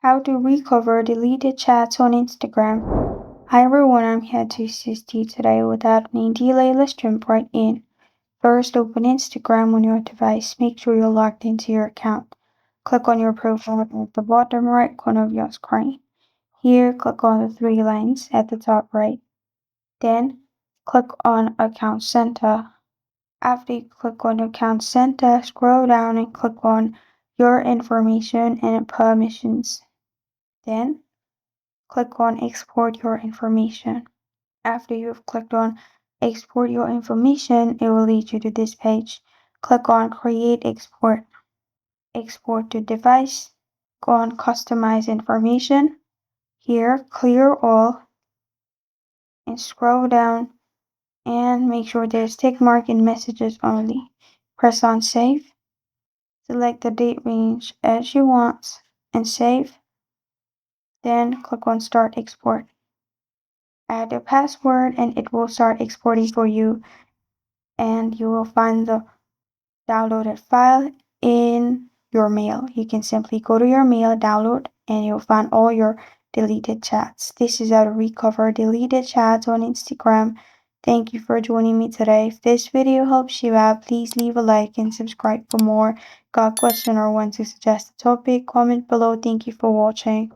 How to recover deleted chats on Instagram. Hi everyone, I'm here to assist you today. Without any delay, let's jump right in. First, open Instagram on your device. Make sure you're logged into your account. Click on your profile at the bottom right corner of your screen. Here, click on the three lines at the top right. Then, click on Account Center. After you click on Account Center, scroll down and click on Your Information and Permissions. Then, click on Export Your Information. After you've clicked on Export Your Information, it will lead you to this page. Click on Create Export. Export to device. Go on Customize Information. Here, clear all. And scroll down and make sure there's tick mark in messages only. Press on Save. Select the date range as you want and save. Then click on Start Export. Add your password and it will start exporting for you, and you will find the downloaded file in your mail. You can simply go to your mail, download, and you'll find all your deleted chats. This is how to recover deleted chats on Instagram. Thank you for joining me today. If this video helps you out, please leave a like and subscribe for more. Got a question or want to suggest a topic? Comment below. Thank you for watching.